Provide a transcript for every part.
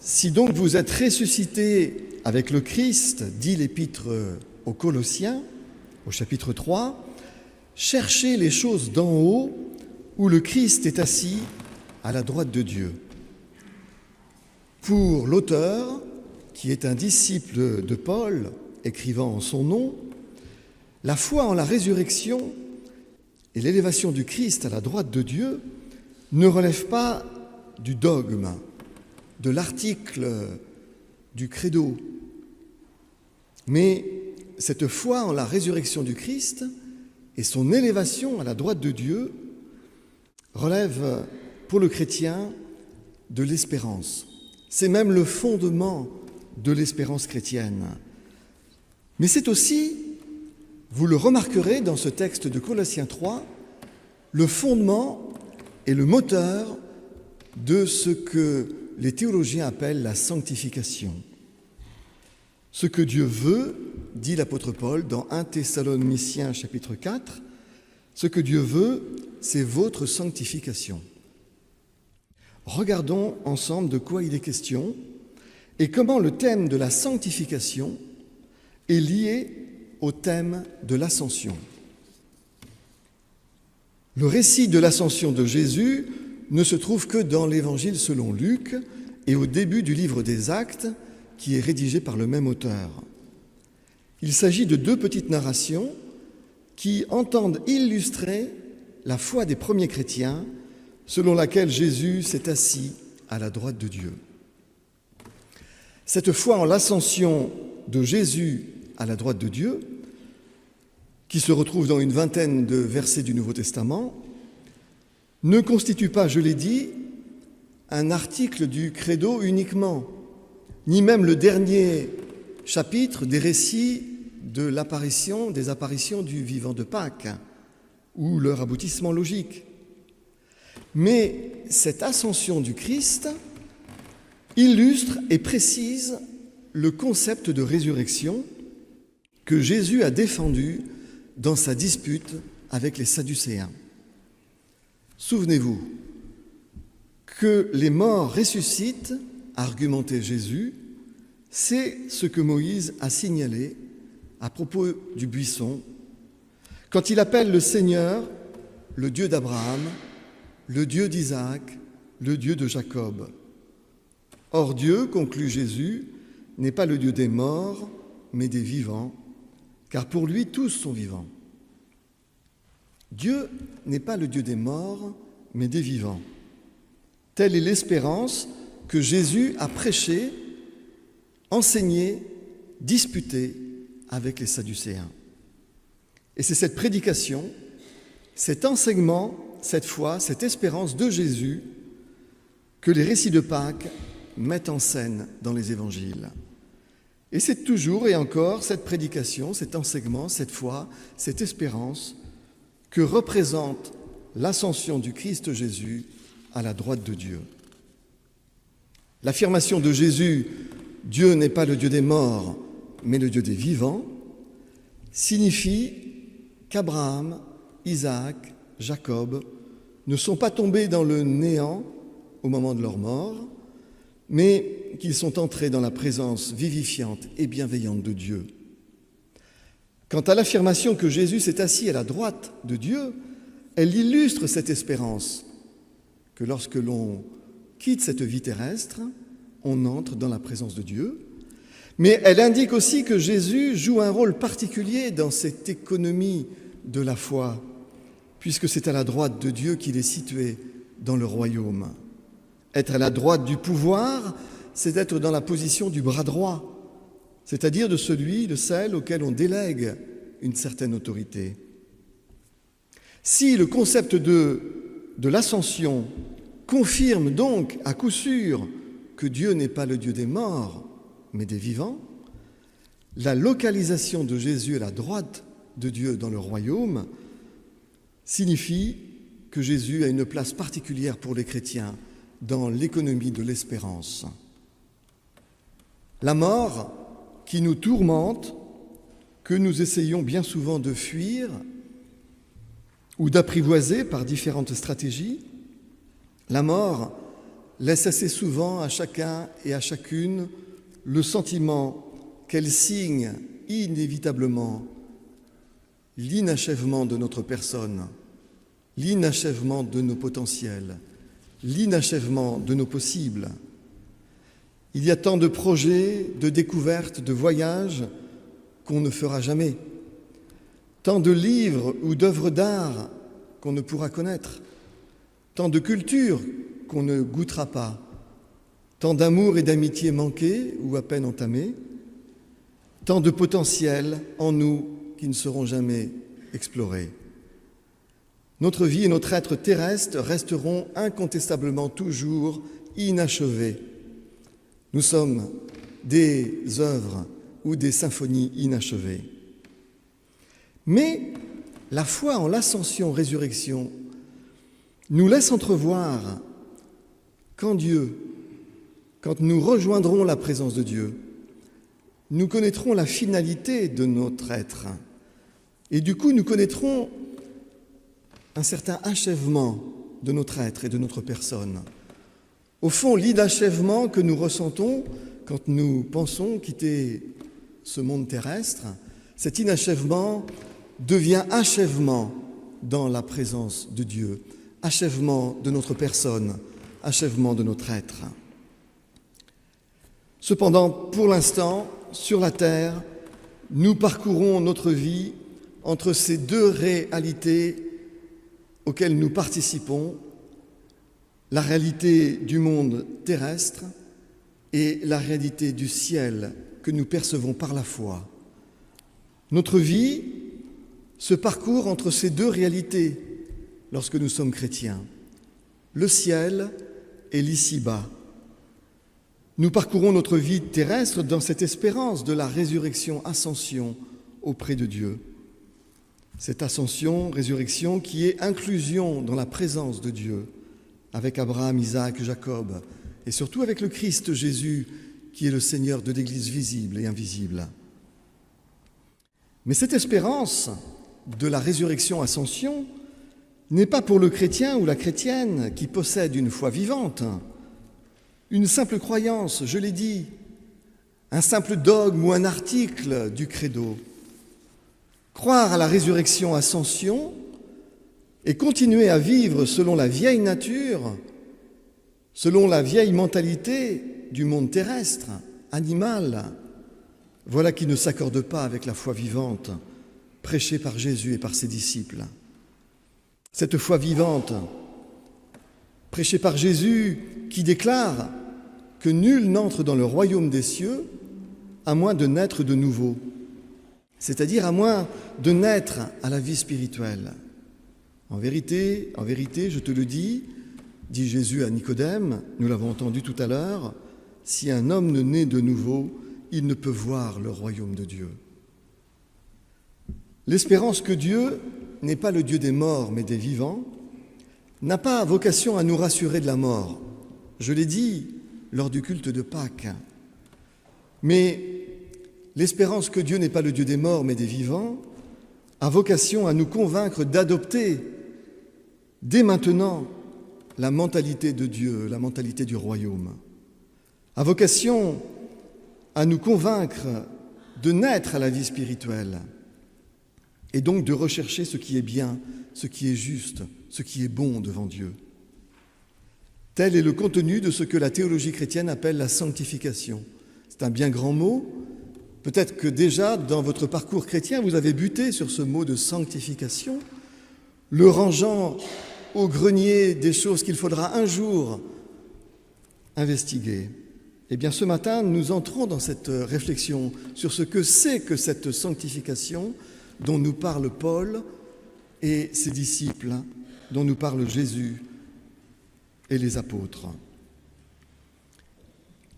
Si donc vous êtes ressuscités avec le Christ, dit l'Épître aux Colossiens, au chapitre 3, cherchez les choses d'en haut, où le Christ est assis à la droite de Dieu. Pour l'auteur, qui est un disciple de Paul, écrivant en son nom, la foi en la résurrection et l'élévation du Christ à la droite de Dieu ne relève pas du dogme, de l'article du credo, mais cette foi en la résurrection du Christ et son élévation à la droite de Dieu relève pour le chrétien de l'espérance. C'est même le fondement de l'espérance chrétienne. Mais c'est aussi, vous le remarquerez dans ce texte de Colossiens 3, le fondement et le moteur de ce que les théologiens appellent la sanctification. Ce que Dieu veut, dit l'apôtre Paul dans 1 Thessaloniciens chapitre 4, ce que Dieu veut, c'est votre sanctification. Regardons ensemble de quoi il est question et comment le thème de la sanctification est lié au thème de l'ascension. Le récit de l'ascension de Jésus ne se trouve que dans l'Évangile selon Luc et au début du livre des Actes, qui est rédigé par le même auteur. Il s'agit de deux petites narrations qui entendent illustrer la foi des premiers chrétiens, selon laquelle Jésus s'est assis à la droite de Dieu. Cette foi en l'ascension de Jésus à la droite de Dieu, qui se retrouve dans une vingtaine de versets du Nouveau Testament, ne constitue pas, je l'ai dit, un article du credo uniquement, ni même le dernier chapitre des récits des apparitions du vivant de Pâques, ou leur aboutissement logique. Mais cette ascension du Christ illustre et précise le concept de résurrection que Jésus a défendu dans sa dispute avec les Sadducéens. Souvenez-vous que les morts ressuscitent, argumentait Jésus, c'est ce que Moïse a signalé à propos du buisson, quand il appelle le Seigneur le Dieu d'Abraham, le Dieu d'Isaac, le Dieu de Jacob. Or Dieu, conclut Jésus, n'est pas le Dieu des morts, mais des vivants, car pour lui tous sont vivants. Dieu n'est pas le Dieu des morts, mais des vivants. Telle est l'espérance que Jésus a prêchée, enseignée, disputée avec les Sadducéens. Et c'est cette prédication, cet enseignement, cette foi, cette espérance de Jésus que les récits de Pâques mettent en scène dans les évangiles. Et c'est toujours et encore cette prédication, cet enseignement, cette foi, cette espérance que représente l'ascension du Christ Jésus à la droite de Dieu. L'affirmation de Jésus « Dieu n'est pas le Dieu des morts, mais le Dieu des vivants » signifie qu'Abraham, Isaac, Jacob ne sont pas tombés dans le néant au moment de leur mort, mais qu'ils sont entrés dans la présence vivifiante et bienveillante de Dieu. Quant à l'affirmation que Jésus s'est assis à la droite de Dieu, elle illustre cette espérance que lorsque l'on quitte cette vie terrestre, on entre dans la présence de Dieu, mais elle indique aussi que Jésus joue un rôle particulier dans cette économie de la foi, puisque c'est à la droite de Dieu qu'il est situé dans le royaume. Être à la droite du pouvoir, c'est être dans la position du bras droit, c'est-à-dire de celui, de celle auquel on délègue une certaine autorité. Si le concept de l'ascension confirme donc à coup sûr que Dieu n'est pas le Dieu des morts, mais des vivants, la localisation de Jésus à la droite de Dieu dans le royaume signifie que Jésus a une place particulière pour les chrétiens dans l'économie de l'espérance. La mort qui nous tourmente, que nous essayons bien souvent de fuir ou d'apprivoiser par différentes stratégies, la mort laisse assez souvent à chacun et à chacune le sentiment qu'elle signe inévitablement l'inachèvement de notre personne, l'inachèvement de nos potentiels, l'inachèvement de nos possibles. Il y a tant de projets, de découvertes, de voyages qu'on ne fera jamais, tant de livres ou d'œuvres d'art qu'on ne pourra connaître, tant de cultures qu'on ne goûtera pas, tant d'amour et d'amitié manqués ou à peine entamés, tant de potentiel en nous qui ne seront jamais explorés. Notre vie et notre être terrestre resteront incontestablement toujours inachevés. Nous sommes des œuvres ou des symphonies inachevées. Mais la foi en l'ascension-résurrection nous laisse entrevoir quand nous rejoindrons la présence de Dieu, nous connaîtrons la finalité de notre être. Et du coup, nous connaîtrons un certain achèvement de notre être et de notre personne. Au fond, l'inachèvement que nous ressentons quand nous pensons quitter ce monde terrestre, cet inachèvement devient achèvement dans la présence de Dieu, achèvement de notre personne, achèvement de notre être. Cependant, pour l'instant, sur la terre, nous parcourons notre vie entre ces deux réalités auxquelles nous participons, la réalité du monde terrestre et la réalité du ciel que nous percevons par la foi. Notre vie se parcourt entre ces deux réalités lorsque nous sommes chrétiens, le ciel et l'ici-bas. Nous parcourons notre vie terrestre dans cette espérance de la résurrection-ascension auprès de Dieu. Cette ascension, résurrection qui est inclusion dans la présence de Dieu, avec Abraham, Isaac, Jacob, et surtout avec le Christ Jésus, qui est le Seigneur de l'Église visible et invisible. Mais cette espérance de la résurrection-ascension n'est pas pour le chrétien ou la chrétienne qui possède une foi vivante, une simple croyance, je l'ai dit, un simple dogme ou un article du credo. Croire à la résurrection-ascension et continuer à vivre selon la vieille nature, selon la vieille mentalité du monde terrestre, animal, voilà qui ne s'accorde pas avec la foi vivante prêchée par Jésus et par ses disciples. Cette foi vivante, prêchée par Jésus, qui déclare que nul n'entre dans le royaume des cieux à moins de naître de nouveau, c'est-à-dire à moins de naître à la vie spirituelle. En vérité, je te le dis, dit Jésus à Nicodème, nous l'avons entendu tout à l'heure, si un homme ne naît de nouveau, il ne peut voir le royaume de Dieu. L'espérance que Dieu n'est pas le Dieu des morts, mais des vivants, n'a pas vocation à nous rassurer de la mort. Je l'ai dit lors du culte de Pâques. Mais l'espérance que Dieu n'est pas le Dieu des morts, mais des vivants, a vocation à nous convaincre d'adopter dès maintenant la mentalité de Dieu, la mentalité du royaume. A vocation à nous convaincre de naître à la vie spirituelle et donc de rechercher ce qui est bien, ce qui est juste, ce qui est bon devant Dieu. Tel est le contenu de ce que la théologie chrétienne appelle la sanctification. C'est un bien grand mot. Peut-être que déjà, dans votre parcours chrétien, vous avez buté sur ce mot de sanctification, le rangeant au grenier des choses qu'il faudra un jour investiguer. Eh bien, ce matin, nous entrons dans cette réflexion sur ce que c'est que cette sanctification dont nous parle Paul et ses disciples, dont nous parle Jésus et les apôtres.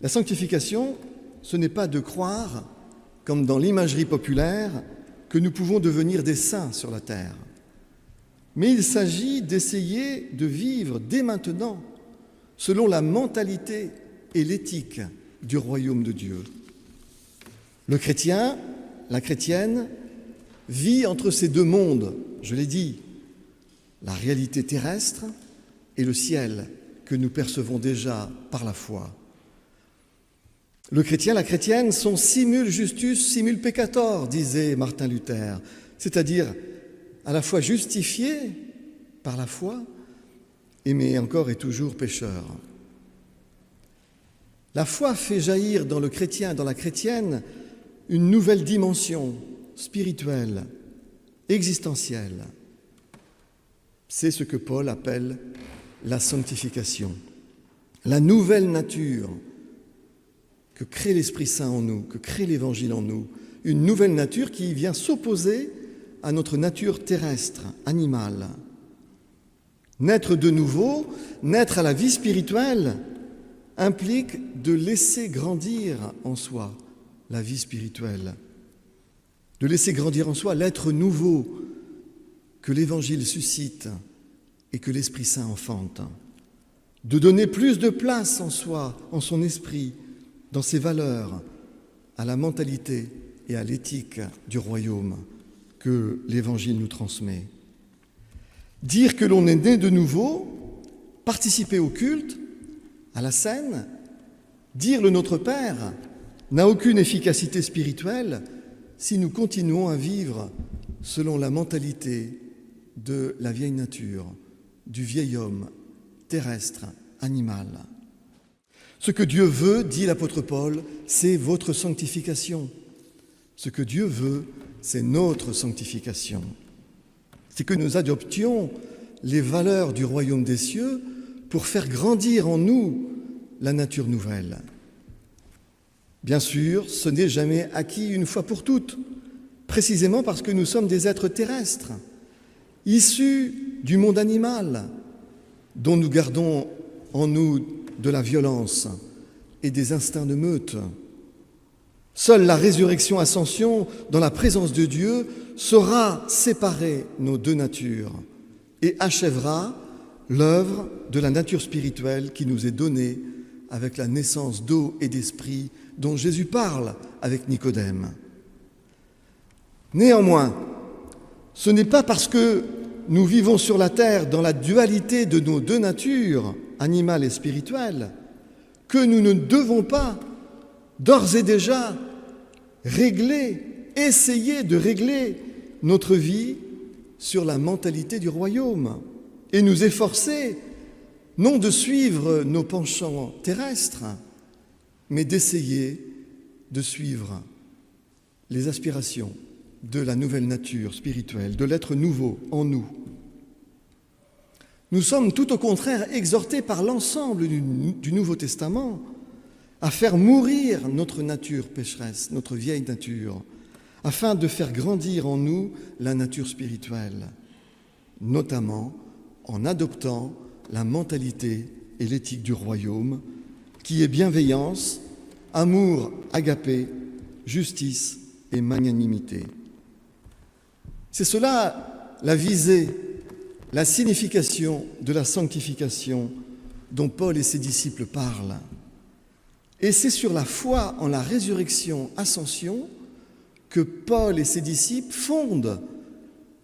La sanctification, ce n'est pas de croire, comme dans l'imagerie populaire, que nous pouvons devenir des saints sur la terre. Mais il s'agit d'essayer de vivre dès maintenant selon la mentalité et l'éthique du royaume de Dieu. Le chrétien, la chrétienne, vit entre ces deux mondes, je l'ai dit, la réalité terrestre et le ciel que nous percevons déjà par la foi. Le chrétien, la chrétienne sont simul justus, simul peccator, disait Martin Luther, c'est-à-dire à la fois justifié par la foi, mais encore et toujours pécheur. La foi fait jaillir dans le chrétien, dans la chrétienne, une nouvelle dimension spirituelle, existentielle. C'est ce que Paul appelle la sanctification, la nouvelle nature que crée l'Esprit Saint en nous, que crée l'Évangile en nous, une nouvelle nature qui vient s'opposer à notre nature terrestre, animale. Naître de nouveau, naître à la vie spirituelle, implique de laisser grandir en soi la vie spirituelle, de laisser grandir en soi l'être nouveau que l'Évangile suscite et que l'Esprit Saint enfante, de donner plus de place en soi, en son esprit, dans ses valeurs, à la mentalité et à l'éthique du royaume que l'Évangile nous transmet. Dire que l'on est né de nouveau, participer au culte, à la scène, dire le Notre Père n'a aucune efficacité spirituelle si nous continuons à vivre selon la mentalité de la vieille nature, du vieil homme terrestre, animal. Ce que Dieu veut, dit l'apôtre Paul, c'est votre sanctification. Ce que Dieu veut, c'est notre sanctification. C'est que nous adoptions les valeurs du royaume des cieux pour faire grandir en nous la nature nouvelle. Bien sûr, ce n'est jamais acquis une fois pour toutes, précisément parce que nous sommes des êtres terrestres, issus du monde animal, dont nous gardons en nous de la violence et des instincts de meute. Seule la résurrection-ascension, dans la présence de Dieu, saura séparer nos deux natures et achèvera l'œuvre de la nature spirituelle qui nous est donnée avec la naissance d'eau et d'esprit dont Jésus parle avec Nicodème. Néanmoins, ce n'est pas parce que nous vivons sur la terre dans la dualité de nos deux natures, animale et spirituelle, que nous ne devons pas d'ores et déjà essayer de régler notre vie sur la mentalité du royaume et nous efforcer non de suivre nos penchants terrestres, mais d'essayer de suivre les aspirations de la nouvelle nature spirituelle, de l'être nouveau en nous. Nous sommes tout au contraire exhortés par l'ensemble du Nouveau Testament à faire mourir notre nature pécheresse, notre vieille nature, afin de faire grandir en nous la nature spirituelle, notamment en adoptant la mentalité et l'éthique du royaume, qui est bienveillance, amour agapé, justice et magnanimité. C'est cela la visée, la signification de la sanctification dont Paul et ses disciples parlent. Et c'est sur la foi en la résurrection-ascension que Paul et ses disciples fondent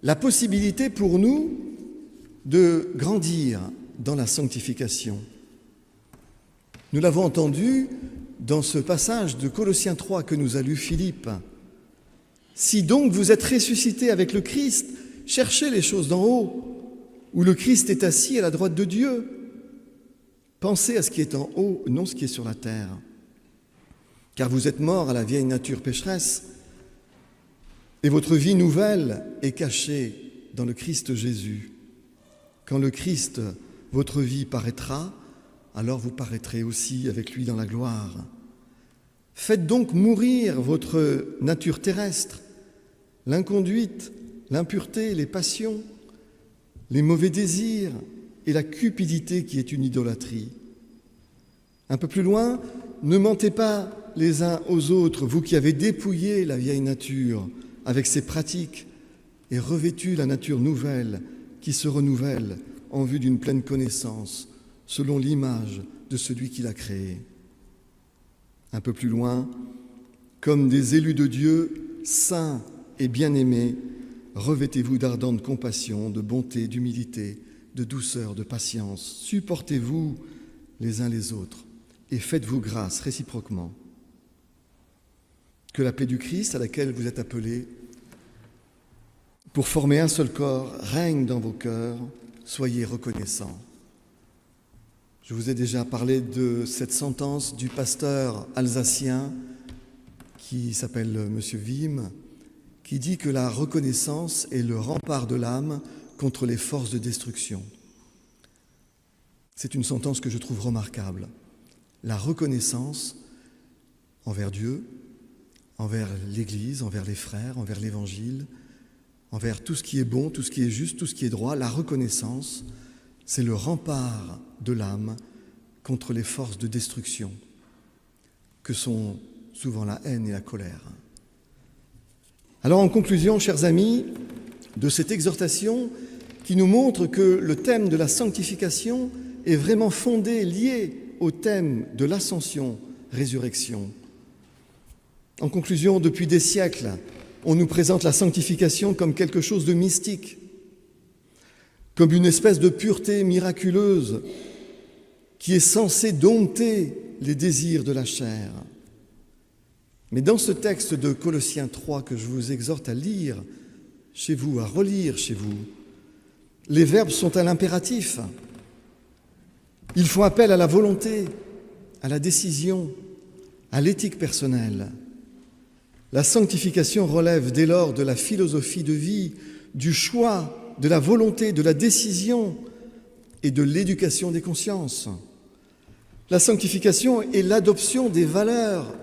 la possibilité pour nous de grandir dans la sanctification. Nous l'avons entendu dans ce passage de Colossiens 3 que nous a lu Philippe. Si donc vous êtes ressuscités avec le Christ, cherchez les choses d'en haut, où le Christ est assis à la droite de Dieu. Pensez à ce qui est en haut, non ce qui est sur la terre. Car vous êtes morts à la vieille nature pécheresse, et votre vie nouvelle est cachée dans le Christ Jésus. Quand le Christ, votre vie, paraîtra, alors vous paraîtrez aussi avec lui dans la gloire. Faites donc mourir votre nature terrestre, l'inconduite, l'impureté, les passions, les mauvais désirs et la cupidité qui est une idolâtrie. Un peu plus loin, ne mentez pas les uns aux autres, vous qui avez dépouillé la vieille nature avec ses pratiques et revêtu la nature nouvelle qui se renouvelle en vue d'une pleine connaissance selon l'image de celui qui l'a créé. Un peu plus loin, comme des élus de Dieu, saints et bien-aimés, revêtez-vous d'ardente compassion, de bonté, d'humilité, de douceur, de patience. Supportez-vous les uns les autres et faites-vous grâce réciproquement. Que la paix du Christ à laquelle vous êtes appelés pour former un seul corps règne dans vos cœurs, soyez reconnaissants. Je vous ai déjà parlé de cette sentence du pasteur alsacien qui s'appelle M. Wim, qui dit que la reconnaissance est le rempart de l'âme contre les forces de destruction. C'est une sentence que je trouve remarquable. La reconnaissance envers Dieu, envers l'Église, envers les frères, envers l'Évangile, envers tout ce qui est bon, tout ce qui est juste, tout ce qui est droit, la reconnaissance, c'est le rempart de l'âme contre les forces de destruction, que sont souvent la haine et la colère. Alors en conclusion, chers amis, de cette exhortation qui nous montre que le thème de la sanctification est vraiment fondé, lié au thème de l'ascension-résurrection. En conclusion, depuis des siècles, on nous présente la sanctification comme quelque chose de mystique, comme une espèce de pureté miraculeuse qui est censée dompter les désirs de la chair. Mais dans ce texte de Colossiens 3 que je vous exhorte à lire chez vous, à relire chez vous, les verbes sont à l'impératif. Ils font appel à la volonté, à la décision, à l'éthique personnelle. La sanctification relève dès lors de la philosophie de vie, du choix, de la volonté, de la décision et de l'éducation des consciences. La sanctification est l'adoption des valeurs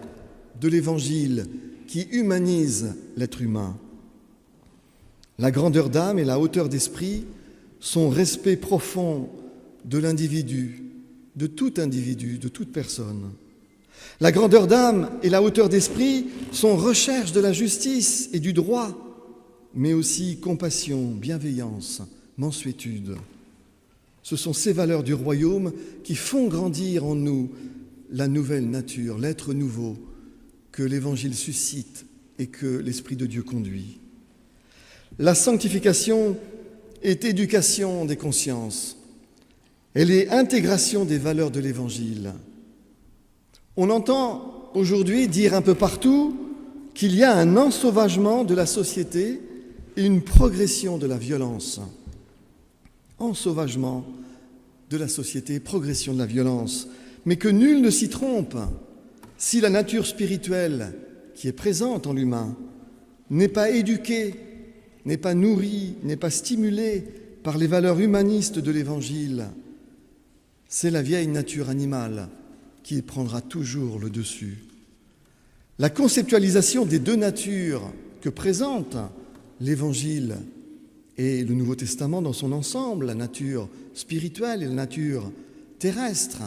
de l'Évangile qui humanise l'être humain. La grandeur d'âme et la hauteur d'esprit sont respect profond de l'individu, de toute personne. La grandeur d'âme et la hauteur d'esprit sont recherche de la justice et du droit, mais aussi compassion, bienveillance, mansuétude. Ce sont ces valeurs du royaume qui font grandir en nous la nouvelle nature, l'être nouveau que l'Évangile suscite et que l'Esprit de Dieu conduit. La sanctification est éducation des consciences. Elle est intégration des valeurs de l'Évangile. On entend aujourd'hui dire un peu partout qu'il y a un ensauvagement de la société et une progression de la violence. Ensauvagement de la société, progression de la violence. Mais que nul ne s'y trompe. Si la nature spirituelle qui est présente en l'humain n'est pas éduquée, n'est pas nourrie, n'est pas stimulée par les valeurs humanistes de l'Évangile, c'est la vieille nature animale qui prendra toujours le dessus. La conceptualisation des deux natures que présente l'Évangile et le Nouveau Testament dans son ensemble, la nature spirituelle et la nature terrestre,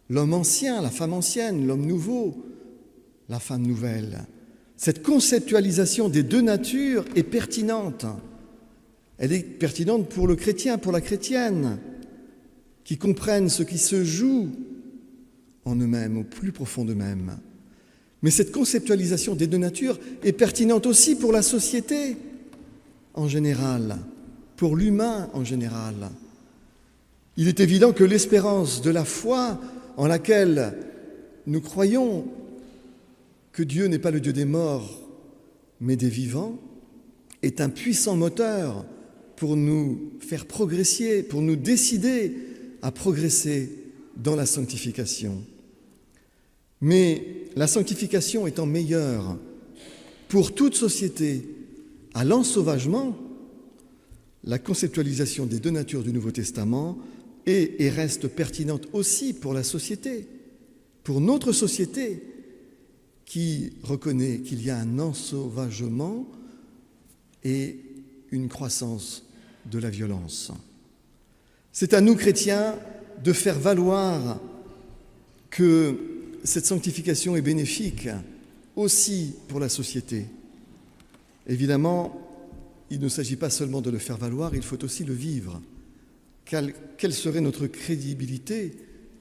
l'homme ancien, la femme ancienne, l'homme nouveau, la femme nouvelle. Cette conceptualisation des deux natures est pertinente. Elle est pertinente pour le chrétien, pour la chrétienne, qui comprennent ce qui se joue en eux-mêmes, au plus profond d'eux-mêmes. Mais cette conceptualisation des deux natures est pertinente aussi pour la société en général, pour l'humain en général. Il est évident que l'espérance de la foi en laquelle nous croyons que Dieu n'est pas le Dieu des morts, mais des vivants, est un puissant moteur pour nous faire progresser, pour nous décider à progresser dans la sanctification. Mais la sanctification étant meilleure pour toute société à l'ensauvagement, la conceptualisation des deux natures du Nouveau Testament est et reste pertinente aussi pour la société, pour notre société qui reconnaît qu'il y a un ensauvagement et une croissance de la violence. C'est à nous, chrétiens, de faire valoir que cette sanctification est bénéfique aussi pour la société. Évidemment, il ne s'agit pas seulement de le faire valoir, il faut aussi le vivre. Quelle serait notre crédibilité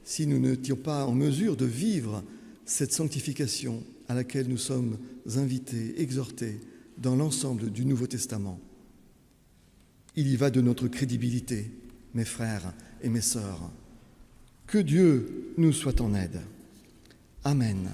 si nous n'étions pas en mesure de vivre cette sanctification à laquelle nous sommes invités, exhortés dans l'ensemble du Nouveau Testament? Il y va de notre crédibilité, mes frères et mes sœurs. Que Dieu nous soit en aide. Amen.